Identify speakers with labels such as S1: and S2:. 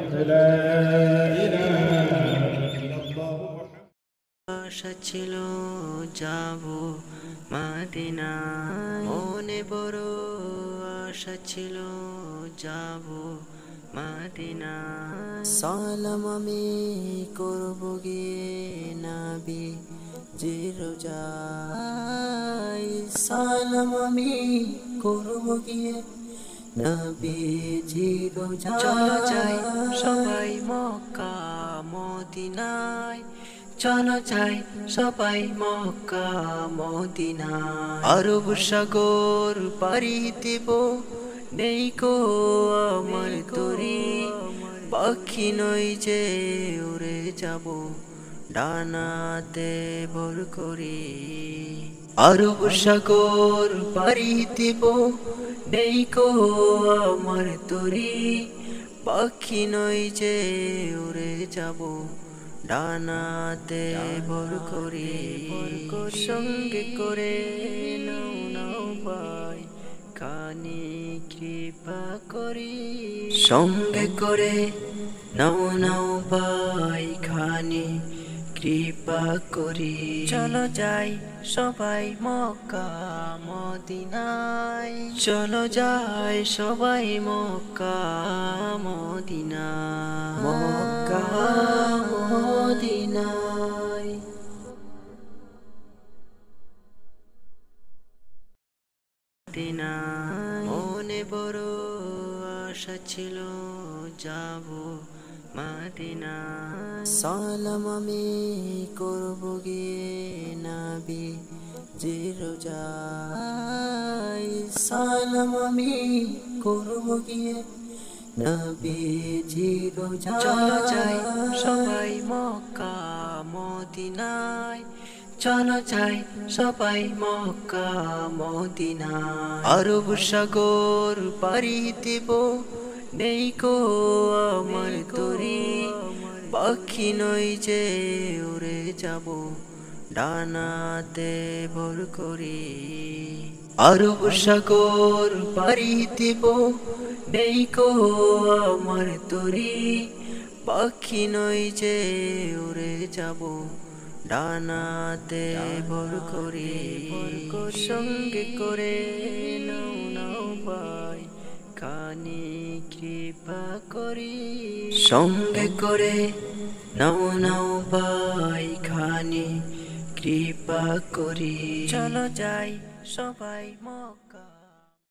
S1: لا إله إلا الله
S2: আশা ছিল যাব মদিনায়, মনে বড় আশা ছিল যাব মদিনায়। সালাম আমি করব গিয়ে নবী জি রোজায়, সালাম আমি করব গিয়ে নবী জি রোজায়। চলো যাই সবাই মক্কা মদিনায়, চলো যাই সবাই মক্কা মদিনায়। আরব সাগর পাড়ি দেব, নেই কো আমার তরি, পাখি নই যে উড়ে যাব ডানাতে ভর করি। আরব সাগর পাড়ি দেব, নেই কো আমার তরি, পাখি নই যে উড়ে যাব ডানাতে ভর করি। সঙ্গে করে নাও নাও ভাই খানি কৃপা করি, সঙ্গে করে নাও নাও ভাই খানি কৃপা করি। চলো যাই সবাই মক্কা মদিনায়, চলো যাই সবাই মক্কা মদিনায়, মক্কা মদিনায়। মনে বড় আশা ছিল যাব মদিনায়, সালাম আমি করব গিয়ে নবী জি রোজায়, সালাম আমি করব গিয়ে নবী জি রোজায়। চলো যাই সবাই মক্কা মদিনায়, চলো যাই সবাই মক্কা মদিনায়। আরব সাগর পাড়ি দেব, নেই কো আমার তরি, পাখি নই যে উড়ে যাব ডানাতে ভর করি। আরব সাগর পাড়ি দেব, নেই কো আমার তরি, পাখি নই যে উড়ে যাব ডানাতে ভর করি। সঙ্গে করে নাও নাও ভাই খানি কৃপা করি, সঙ্গে করে নাও নাও ভাই খানি কৃপা করি। চলো যাই সবাই মক্কা।